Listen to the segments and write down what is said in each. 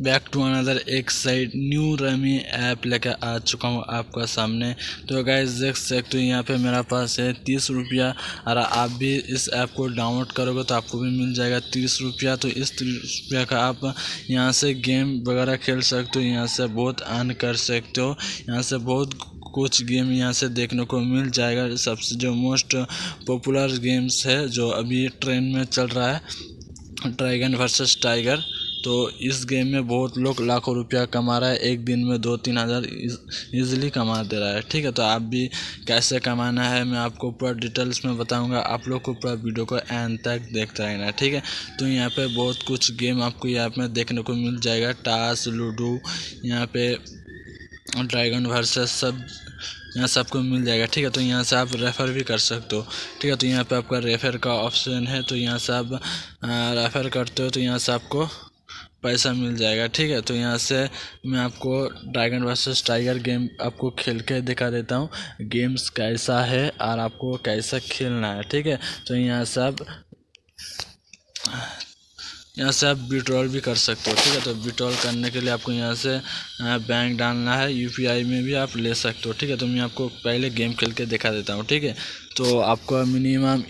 Back to another एक side new rummy app लेकर आ चुका हूँ आपका सामने। तो गाइस देख सकते हो यहाँ पे मेरा पास है 30 रुपया, और आप भी इस ऐप को डाउनलोड करोगे तो आपको भी मिल जाएगा 30 रुपया। तो इस 30 रुपया का आप यहाँ से गेम वगैरह खेल सकते हो, यहाँ से बहुत अर्न कर सकते हो, यहाँ से बहुत कुछ गेम यहाँ से देखने को मिल जाएगा। सबसे जो मोस्ट पॉपुलर गेम्स है जो अभी ट्रेंड में चल रहा है, ड्रैगन वर्सेस टाइगर। तो इस गेम में बहुत लोग लाखों रुपया कमा रहा है, एक दिन में 2-3 हज़ार ईजिली कमा दे रहा है। ठीक है, तो आप भी कैसे कमाना है मैं आपको पूरा डिटेल्स में बताऊंगा। आप लोग को पूरा वीडियो को एंड तक देखते रहना। ठीक है, तो यहाँ पे बहुत कुछ गेम आपको यहाँ पे देखने को मिल जाएगा, टास, लूडो, यहाँ पे ड्रैगन वर्सेस सब यहाँ सबको मिल जाएगा। ठीक है, तो यहाँ से आप रेफ़र भी कर सकते हो। ठीक है, तो यहाँ पे आपका रेफ़र का ऑप्शन है, तो यहाँ से आप रेफ़र करते हो तो यहाँ से आपको पैसा मिल जाएगा। ठीक है, तो यहाँ से मैं आपको ड्रैगन वर्सेस टाइगर गेम आपको खेल के दिखा देता हूँ, गेम्स कैसा है और आपको कैसा खेलना है। ठीक है, तो यहाँ से आप विड्रॉल भी कर सकते हो। ठीक है, तो विड्रॉल करने के लिए आपको यहाँ से बैंक डालना है, यूपीआई में भी आप ले सकते हो। ठीक है, तो मैं आपको पहले गेम खेल के दिखा देता हूँ। ठीक है, तो आपको मिनिमम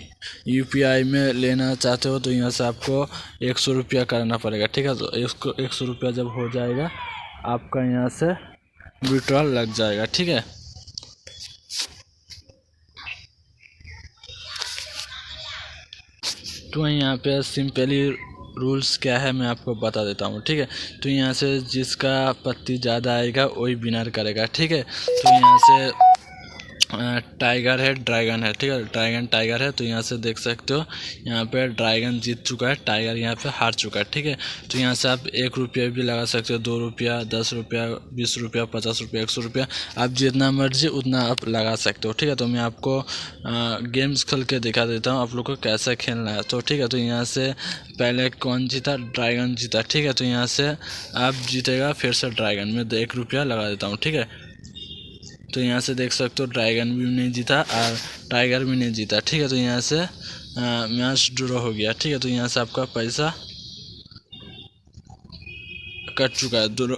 यूपीआई में लेना चाहते हो तो यहाँ से आपको 100 रुपया करना पड़ेगा। ठीक है, तो 100 रुपया जब हो जाएगा आपका यहाँ से विड्रॉल लग जाएगा। ठीक है, तो यहाँ पे सिंपली रूल्स क्या है मैं आपको बता देता हूँ। ठीक है, तो यहाँ से जिसका पत्ती ज़्यादा आएगा वही विनर करेगा। ठीक है, तो यहाँ से टाइगर है, ड्रैगन है। ठीक है, ड्रैगन टाइगर है, तो यहाँ से देख सकते हो यहाँ पे ड्रैगन जीत चुका है, टाइगर यहाँ पे हार चुका है। ठीक है, तो यहाँ से आप 1 रुपया भी लगा सकते हो, 2 रुपया, 10 रुपया, 20 रुपया, 50 रुपया, 100 रुपया, आप जितना मर्जी उतना आप लगा सकते हो। ठीक है, तो मैं आपको गेम्स खेल के दिखा देता हूँ आप लोग को कैसे खेलना है। तो ठीक है, तो यहाँ से पहले कौन जीता, ड्रैगन जीता। ठीक है, तो यहाँ से आप जीतेगा फिर से ड्रैगन में 1 रुपया लगा देता हूँ। ठीक है, तो यहाँ से देख सकते हो ड्रैगन भी नहीं जीता और टाइगर भी नहीं जीता। ठीक है, तो यहाँ से मैच ड्रॉ हो गया। ठीक है, तो यहाँ से आपका पैसा कट चुका है ड्रॉ।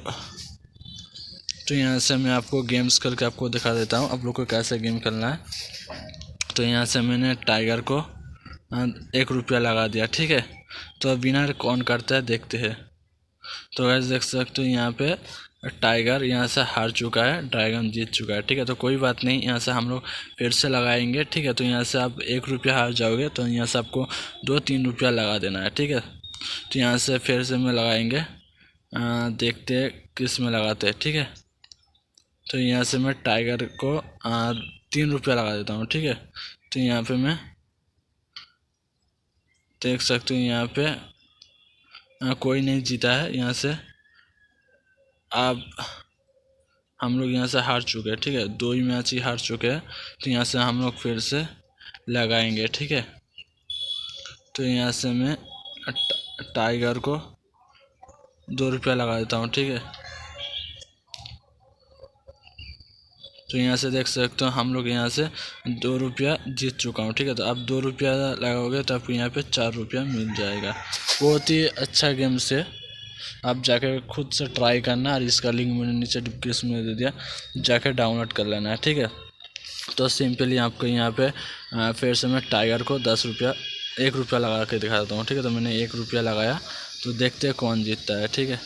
तो यहाँ से मैं आपको गेम्स करके आपको दिखा देता हूँ आप लोग को कैसे गेम खेलना है। तो यहाँ से मैंने टाइगर को 1 रुपया लगा दिया। ठीक है, तो अब विनर कौन करता है देखते हैं। तो वैसे देख सकते हो यहाँ पे टाइगर यहाँ से हार चुका है, ड्रैगन जीत चुका है। ठीक है, तो कोई बात नहीं, यहाँ से हम लोग फिर से लगाएंगे। ठीक है, तो यहाँ से आप 1 रुपया हार जाओगे तो यहाँ से आपको 2-3 रुपया लगा देना है। ठीक है, तो यहाँ से फिर से में लगाएंगे, देखते हैं किस में लगाते हैं। ठीक है, तो यहाँ से मैं टाइगर को 3 रुपया लगा देता हूँ। ठीक है, तो यहाँ पे मैं देख सकते हो यहाँ पे कोई नहीं जीता है। यहाँ से आप हम लोग यहाँ से हार चुके हैं। ठीक है, 2 ही मैच ही हार चुके हैं, तो यहाँ से हम लोग फिर से लगाएंगे। ठीक है, तो यहाँ से मैं टाइगर को 2 रुपया लगा देता हूँ। ठीक है, तो यहाँ से देख सकते हो हम लोग यहाँ से 2 रुपया जीत चुका हूँ। ठीक है, तो आप 2 रुपया लगाओगे तो आपको यहाँ पे 4 रुपया मिल जाएगा। बहुत ही अच्छा गेम से आप जाके खुद से ट्राई करना, और इसका लिंक मैंने नीचे डिस्क्रिप्शन में दे दिया, जाके डाउनलोड कर लेना है। ठीक है, तो सिंपली आपको यहाँ पे फिर से मैं टाइगर को 10 रुपया 1 रुपया लगा के दिखा देता हूँ। ठीक है, तो मैंने 1 रुपया लगाया, तो देखते हैं कौन जीतता है। ठीक है,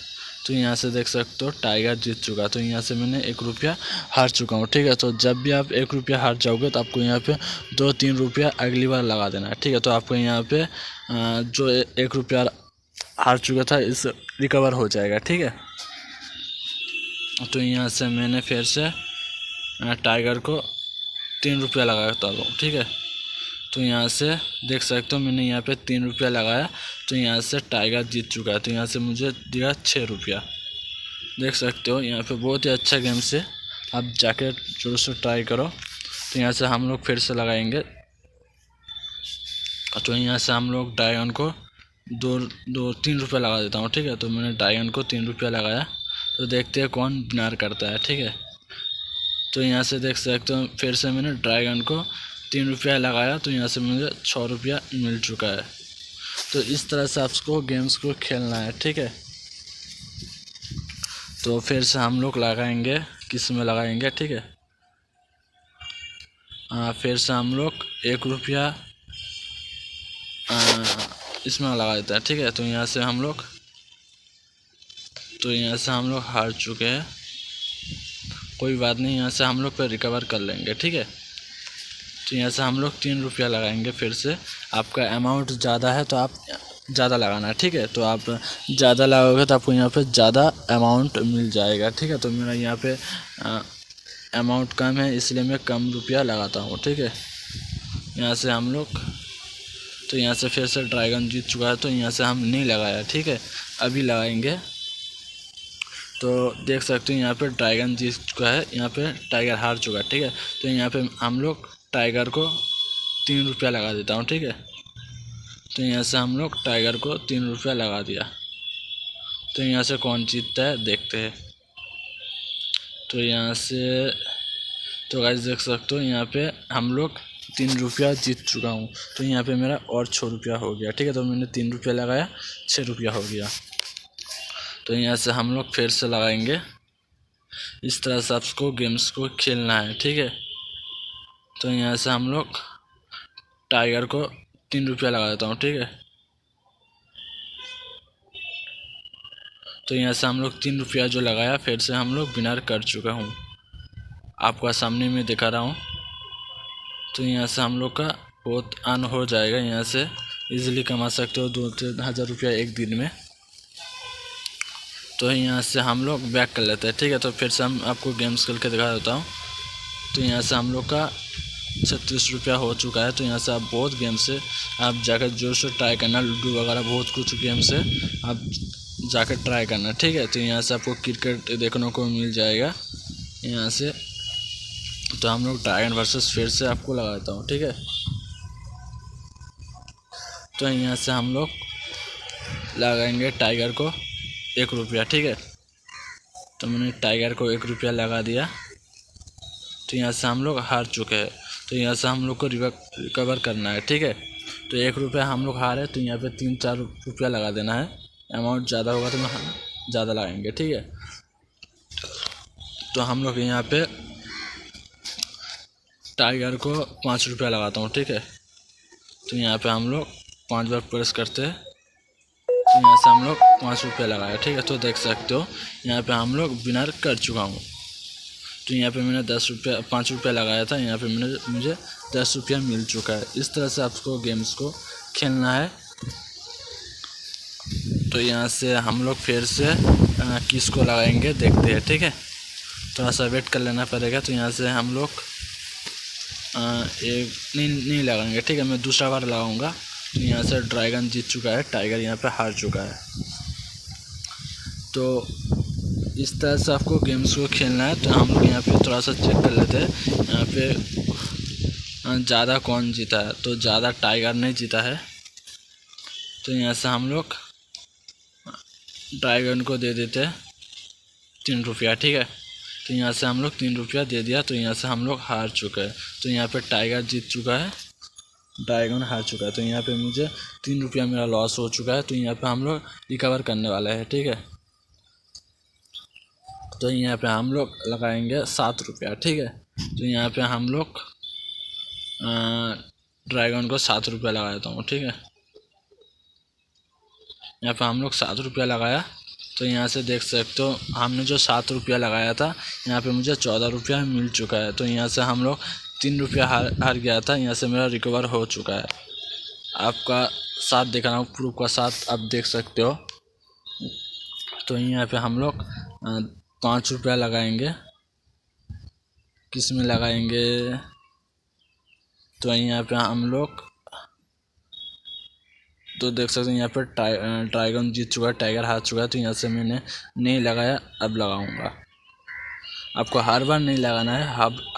तो यहाँ से देख सकते हो टाइगर जीत चुका, तो यहाँ से मैंने 1 रुपया हार चुका हूँ। ठीक है, तो जब भी आप 1 रुपया हार जाओगे तो आपको यहाँ पे 2-3 रुपया अगली बार लगा देना है। ठीक है, तो आपको यहाँ पे जो 1 रुपया हार चुका था इस रिकवर हो जाएगा। ठीक है, तो यहाँ से मैंने फिर से टाइगर को 3 रुपया लगाता हूँ। ठीक है, तो यहाँ से देख सकते हो मैंने यहाँ पे 3 रुपया लगाया, तो यहाँ से टाइगर जीत चुका है, तो यहाँ से मुझे दिया 6 रुपया। देख सकते हो यहाँ पे बहुत ही अच्छा गेम से आप जाके जरूर से ट्राई करो। तो यहाँ से हम लोग फिर से लगाएंगे, तो यहाँ से हम लोग ड्रैगन को 3 रुपया लगा देता हूँ। ठीक है, तो मैंने ड्रैगन को 3 रुपया लगाया, तो देखते हैं कौन विनर करता है। ठीक है, तो यहाँ से देख सकते हो फिर से मैंने ड्रैगन को 3 रुपया लगाया, तो यहाँ से मुझे 6 रुपया मिल चुका है। तो इस तरह से आपको गेम्स को खेलना है। ठीक है, तो फिर से हम लोग लगाएंगे, किस में लगाएंगे, ठीक है। फिर से हम लोग 1 रुपया इसमें लगा देता है, ठीक है। तो यहाँ से हम लोग हार चुके हैं, कोई बात नहीं, यहाँ से हम लोग फिर रिकवर कर लेंगे, ठीक है। तो यहाँ से हम लोग 3 रुपया लगाएंगे फिर से। आपका अमाउंट ज़्यादा है तो आप ज़्यादा लगाना है, ठीक है। तो आप ज़्यादा लगाओगे तो आपको यहाँ पे ज़्यादा अमाउंट मिल जाएगा, ठीक है। तो मेरा यहाँ पे अमाउंट कम है, इसलिए मैं कम रुपया लगाता हूँ, ठीक है। यहाँ से हम लोग, तो यहाँ से फिर से ड्रैगन जीत चुका है, तो यहाँ से हम नहीं लगाया, ठीक है। अभी लगाएंगे। तो देख सकते हो यहाँ पे ड्रैगन जीत चुका है, यहाँ पे टाइगर हार चुका है, ठीक है। तो यहाँ पे हम लोग टाइगर को 3 रुपया लगा देता हूँ, ठीक है। तो यहाँ से हम लोग टाइगर को 3 रुपया लगा दिया। तो यहाँ से कौन जीतता है देखते हैं। तो यहाँ से तो गाइस देख सकते हो यहाँ पे हम लोग 3 रुपया जीत चुका हूँ। तो यहाँ पे मेरा और 6 रुपया हो गया, ठीक है। तो मैंने 3 रुपया लगाया, 6 रुपया हो गया। तो यहाँ से हम लोग फिर से लगाएंगे। इस तरह से आपको गेम्स को खेलना है, ठीक है। तो यहाँ से हम लोग टाइगर को 3 रुपया लगा देता हूँ, ठीक है। तो यहाँ से हम लोग 3 रुपया जो लगाया, फिर से हम लोग विनर कर चुका हूँ, आपका सामने में दिखा रहा हूँ। तो यहाँ से हम लोग का बहुत अर्न हो जाएगा, यहाँ से इजीली कमा सकते हो 2-3 हज़ार रुपया एक दिन में। तो यहाँ से हम लोग बैक कर लेते हैं, ठीक है। तो फिर से हम आपको गेम्स खेल के दिखा देता हूँ। तो यहाँ से हम लोग का 36 रुपया हो चुका है। तो यहाँ से आप बहुत गेम से आप जाकर जोर से ट्राई करना, लूडो वगैरह बहुत कुछ गेम से आप जाकर ट्राई करना, ठीक है। तो यहाँ से आपको क्रिकेट देखने को मिल जाएगा यहाँ से। तो हम लोग ड्रैगन वर्सेस फिर से आपको लगाता हूँ, ठीक है। तो यहाँ से हम लोग लगाएंगे टाइगर को 1 रुपया, ठीक है। तो मैंने टाइगर को 1 रुपया लगा दिया। तो यहाँ से हम लोग हार चुके हैं। तो यहाँ से हम लोग को रिकवर करना है, ठीक है। तो 1 रुपया हम लोग हारे, तो यहाँ पे 3-4 रुपया लगा देना है। अमाउंट ज़्यादा होगा तो ज़्यादा लगाएंगे, ठीक है। तो हम लोग यहाँ पे टाइगर को 5 रुपया लगाता हूँ, ठीक है। तो यहाँ पे हम लोग 5 बार प्रेस करते हैं। तो यहाँ से हम लोग 5 रुपया लगाया, ठीक है। तो देख सकते हो यहाँ पे हम लोग विनर कर चुका हूँ। तो यहाँ पे मैंने 5 रुपया लगाया था, यहाँ पे मुझे 10 रुपया मिल चुका है। इस तरह से आपको गेम्स को खेलना है। तो यहाँ से हम लोग फिर से किसको लगाएंगे देखते हैं, ठीक है। थोड़ा सा वेट कर लेना पड़ेगा। तो यहाँ से हम लोग एक नहीं लगाएंगे, ठीक है। मैं दूसरा बार लगाऊंगा। तो यहाँ से ड्रैगन जीत चुका है, टाइगर यहाँ पे हार चुका है। तो इस तरह से आपको गेम्स को खेलना है। तो हम लोग यहाँ पे थोड़ा सा चेक कर लेते हैं यहाँ पे ज़्यादा कौन जीता है। तो ज़्यादा टाइगर नहीं जीता है। तो यहाँ से हम लोग ड्रैगन को दे देते हैं 3 रुपया, ठीक है। तो यहाँ से हम लोग 3 रुपया दे दिया। तो यहाँ से हम लोग हार चुके हैं। तो यहाँ पे टाइगर जीत चुका है, ड्रैगन हार चुका है। तो यहाँ पे मुझे 3 रुपया मेरा लॉस हो चुका है। तो यहाँ पे हम लोग रिकवर करने वाले हैं, ठीक है। तो यहाँ पे हम लोग लगाएंगे 7 रुपया, ठीक है। तो यहाँ पे हम लोग ड्रैगन को 7 रुपया लगा देता हूँ, ठीक है। यहाँ पे हम लोग 7 रुपया लगाया। तो यहाँ से देख सकते हो हमने जो 7 रुपया लगाया था, यहाँ पे मुझे 14 रुपया मिल चुका है। तो यहाँ से हम लोग 3 रुपया हार गया था, यहाँ से मेरा रिकवर हो चुका है। आपका साथ दिखा रहा हूँ, प्रूफ का साथ आप देख सकते हो। तो यहाँ पे हम लोग 5 रुपया लगाएंगे। किस में लगाएंगे। तो यहाँ पे हम लोग तो देख सकते हैं यहाँ पर ड्रैगन जीत चुका है, टाइगर हार चुका है। तो यहाँ से मैंने नहीं लगाया, अब लगाऊंगा। आपको हर बार नहीं लगाना है,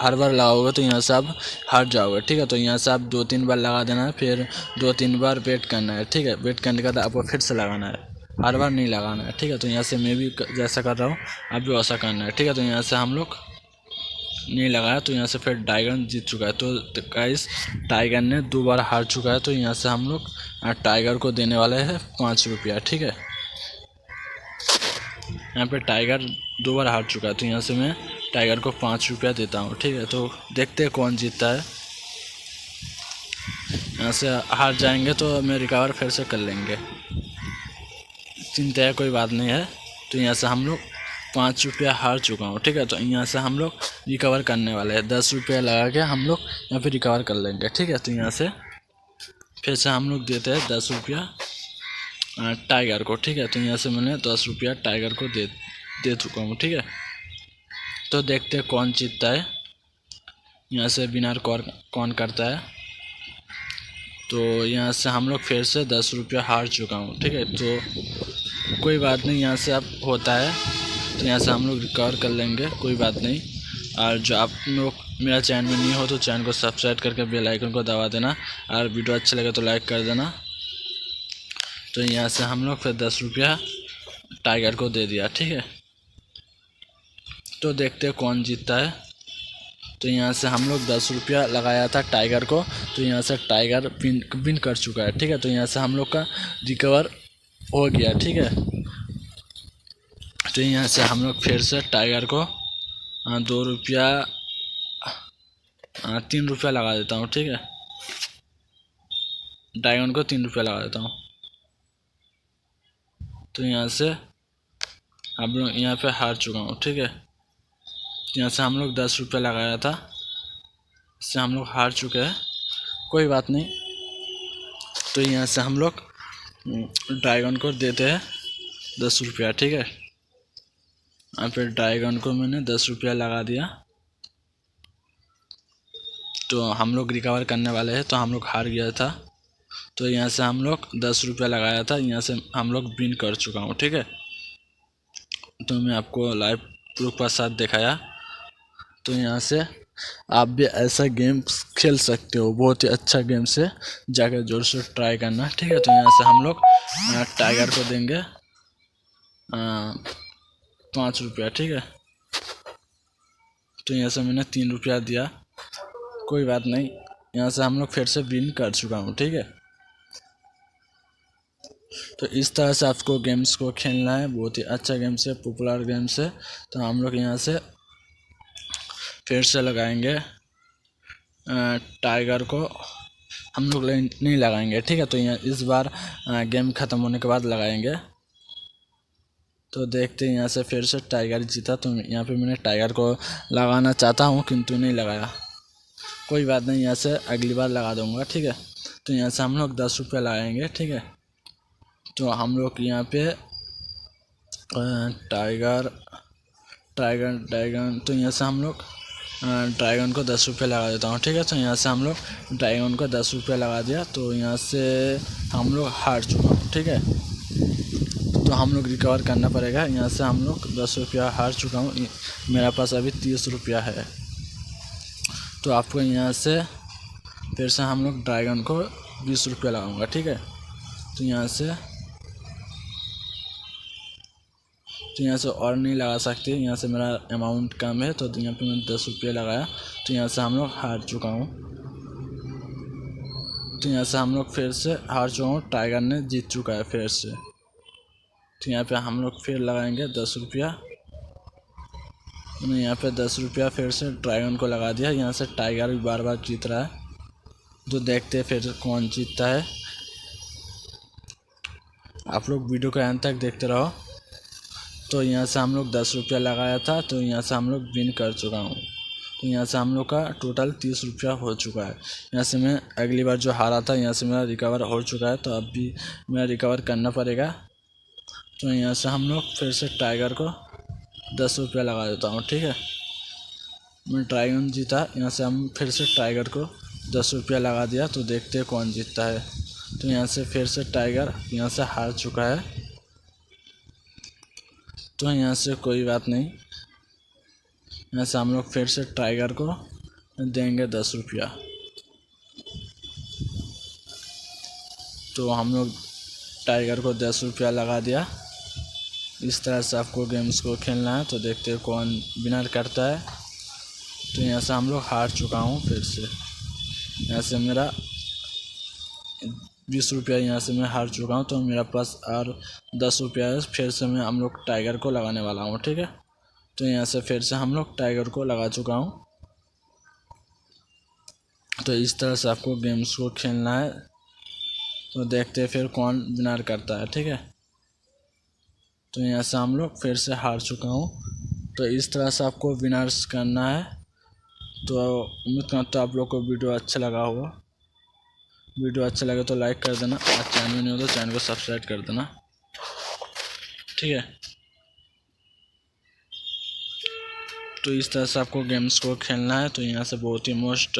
हर बार लगाओगे तो यहाँ से आप हार जाओगे, ठीक है। तो यहाँ से आप 2-3 बार लगा देना है, फिर 2-3 बार वेट करना है, ठीक है। वेट करने के बाद आपको फिर से लगाना है, हर बार नहीं लगाना है, ठीक है। तो यहाँ से मैं भी जैसा कर रहा हूँ आप भी वैसा करना है, ठीक है। तो यहाँ से हम लोग नहीं लगाया। तो यहाँ से फिर टाइगर जीत चुका है। तो गाइस टाइगर ने 2 बार हार चुका है। तो यहाँ से हम लोग टाइगर को देने वाले हैं 5 रुपया, ठीक है। यहाँ पे टाइगर 2 बार हार चुका है, तो यहाँ से मैं टाइगर को 5 रुपया देता हूँ। ठीक है, तो देखते हैं कौन जीतता है। यहाँ से हार जाएंगे तो मैं रिकवर फिर से कर लेंगे, चिंता है कोई बात नहीं है। तो यहाँ से हम लोग 5 रुपया हार चुका हूँ। ठीक है, तो यहाँ से हम लोग रिकवर करने वाले हैं। 10 रुपया लगा के हम लोग यहाँ पे रिकवर कर लेंगे। ठीक है, तो यहाँ से फिर से हम लोग देते हैं 10 रुपया टाइगर को। ठीक है, तो यहाँ से मैंने 10 रुपया टाइगर को दे चुका हूँ। ठीक है, तो देखते हैं कौन जीतता है। यहाँ से विनर कौन करता है। तो यहाँ से हम लोग फिर से 10 रुपया हार चुका हूँ। ठीक है, तो कोई बात नहीं, यहाँ से अब होता है तो यहाँ से हम लोग रिकवर कर लेंगे, कोई बात नहीं। और जो आप लोग मेरा चैनल में नहीं हो तो चैनल को सब्सक्राइब करके बेल आइकन को दबा देना, और वीडियो अच्छा लगे तो लाइक कर देना। तो यहाँ से हम लोग फिर 10 रुपया टाइगर को दे दिया। ठीक है, तो देखते हैं कौन जीतता है। तो यहाँ से हम लोग 10 रुपया लगाया था टाइगर को, तो यहाँ से टाइगर विन कर चुका है। ठीक है, तो यहाँ से हम लोग का रिकवर हो गया। ठीक है, तो यहाँ से हम लोग फिर से टाइगर को 2 रुपया 3 रुपया लगा देता हूँ। ठीक है, टाइगर को 3 रुपया लगा देता हूँ। तो यहाँ से हम लोग यहाँ पे हार चुका हूँ। ठीक है, यहाँ से हम लोग 10 रुपया लगाया था, इससे हम लोग हार चुके हैं, कोई बात नहीं। तो यहाँ से हम लोग ड्रैगन को देते हैं 10 रुपया। ठीक है, यहाँ पे ड्रैगन को मैंने 10 रुपया लगा दिया। तो हम लोग रिकवर करने वाले हैं, तो हम लोग हार गया था। तो यहाँ से हम लोग 10 रुपया लगाया था, यहाँ से हम लोग विन कर चुका हूँ। ठीक है, तो मैं आपको लाइव प्रूफ के साथ दिखाया। तो यहाँ से आप भी ऐसा गेम खेल सकते हो, बहुत ही अच्छा गेम से जाकर जोर से ट्राई करना। ठीक है, तो यहाँ से हम लोग टाइगर को देंगे 5 रुपया। ठीक है, तो यहाँ से मैंने 3 रुपया दिया, कोई बात नहीं। यहाँ से हम लोग फिर से विन कर चुका हूँ। ठीक है, तो इस तरह से आपको गेम्स को खेलना है, बहुत ही अच्छा गेम्स है, पॉपुलर गेम्स है। तो हम लोग यहाँ से फिर से लगाएंगे टाइगर को, हम लोग नहीं लगाएंगे। ठीक है, तो यहाँ इस बार गेम ख़त्म होने के बाद लगाएंगे। तो देखते हैं, यहाँ से फिर से टाइगर जीता। तो यहाँ पे मैंने टाइगर को लगाना चाहता हूँ किंतु नहीं लगाया, कोई बात नहीं, यहाँ से अगली बार लगा दूँगा। ठीक है, तो यहाँ से हम लोग 10 रुपये लगाएंगे। ठीक है, तो हम लोग यहाँ पे टाइगर तो यहाँ से हम लोग ड्रैगन को 10 रुपये लगा देता हूँ। ठीक है, तो यहाँ से हम लोग ड्रैगन को 10 रुपये लगा दिया। तो यहाँ से हम लोग हार चुका हूँ। ठीक है, तो हम लोग रिकवर करना पड़ेगा। यहाँ से हम लोग 10 रुपया हार चुका हूँ, मेरा पास अभी 30 रुपया है। तो आपको यहाँ से फिर से हम लोग ड्रैगन को 20 रुपया लगाऊंगा। ठीक है, तो यहाँ से और नहीं लगा सकते, यहाँ से मेरा अमाउंट कम है। तो यहाँ पे मैंने 10 रुपये लगाया, तो यहाँ से हम लोग हार चुका हूँ। तो यहाँ से हम लोग फिर से हार चुका हूँ, टाइगर ने जीत चुका है फिर से। तो यहाँ पे हम लोग फिर लगाएंगे 10 रुपया। मैंने यहाँ पे 10 रुपया फिर से ड्रैगन को लगा दिया। यहाँ से टाइगर भी बार बार जीत रहा है, तो देखते हैं फिर कौन जीतता है। आप लोग वीडियो को अंत तक देखते रहो। तो यहाँ से हम लोग 10 रुपया लगाया था, तो यहाँ से हम लोग विन कर चुका हूँ। तो यहाँ से हम लोग का टोटल 30 रुपया हो चुका है। यहाँ से मैं अगली बार जो हारा था, यहाँ से मेरा रिकवर हो चुका है, तो अब भी मेरा रिकवर करना पड़ेगा। तो यहाँ से हम लोग फिर से टाइगर को 10 रुपया लगा देता हूँ। ठीक है, मैं ड्रैगन जीता, यहाँ से हम फिर से टाइगर को 10 रुपया लगा दिया। तो देखते हैं कौन जीतता है। तो यहाँ से फिर से टाइगर यहाँ से हार चुका है, तो यहाँ से कोई बात नहीं। यहाँ से हम लोग फिर से टाइगर को देंगे 10 रुपया। तो हम लोग टाइगर को 10 रुपया लगा दिया। इस तरह से आपको गेम्स को खेलना है। तो देखते हैं कौन विनर करता है। तो यहाँ से हम लोग हार चुका हूँ फिर से। यहाँ से मेरा 20 रुपया यहाँ से मैं हार चुका हूँ। तो मेरा पास और 10 रुपया है। फिर से मैं हम लोग टाइगर को लगाने वाला हूँ, ठीक है। तो यहाँ से फिर से हम लोग टाइगर को लगा चुका हूँ। तो इस तरह से आपको गेम्स को खेलना है। तो देखते हैं फिर कौन विनर करता है, ठीक है। तो यहाँ से हम लोग फिर से हार चुका हूँ। तो इस तरह से आपको विनर्स करना है। तो उम्मीद करता हूँ आप लोग को वीडियो अच्छा लगा होगा। वीडियो अच्छा लगे तो लाइक कर देना, और चैनल में नहीं हो तो चैनल को सब्सक्राइब कर देना, ठीक है। तो इस तरह से आपको गेम्स को खेलना है। तो यहाँ से बहुत ही मोस्ट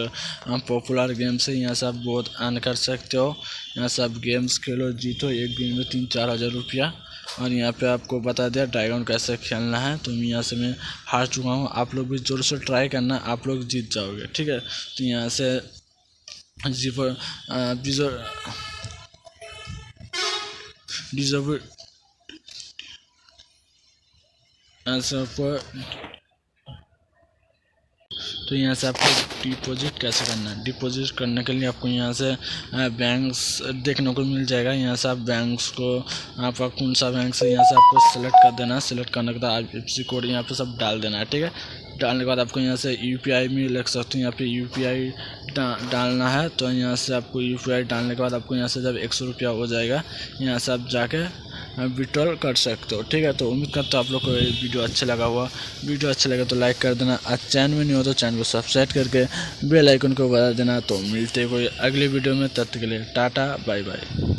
पॉपुलर गेम्स है, यहाँ से आप बहुत अर्न कर सकते हो। यहाँ से आप गेम्स खेलो, जीतो, एक दिन में 3-4 हज़ार रुपया। और यहाँ पे आपको बता दिया ड्रैगन कैसे खेलना है। तो यहाँ से मैं हार चुका हूँ, आप लोग भी जोर से ट्राई करना, आप लोग जीत जाओगे, ठीक है। तो यहाँ से तो यहाँ से आपको डिपॉजिट कैसे करना है। डिपॉजिट करने के लिए आपको यहाँ से बैंक्स देखने को मिल जाएगा। यहाँ से आप बैंक्स को, आपका कौन सा बैंक है यहाँ से आपको सेलेक्ट कर देना है। सेलेक्ट करने के बाद IFSC कोड यहाँ पे सब डाल देना है, ठीक है। डालने के बाद आपको यहाँ से UPI में लिख सकते हो, यहाँ पे UPI डालना है। तो यहाँ से आपको UPI डालने के बाद आपको यहाँ से जब 100 रुपया हो जाएगा, यहाँ से आप जाके विड्रॉल कर सकते हो, ठीक है। तो उम्मीद करता हूँ आप लोग को ये वीडियो अच्छा लगा हुआ। वीडियो अच्छा लगे तो लाइक कर देना, आज चैनल में नहीं हो तो चैनल को सब्सक्राइब करके बेल आइकन को बजा देना। तो मिलते हैं कोई अगले वीडियो में, तब तक के लिए टाटा बाय बाय।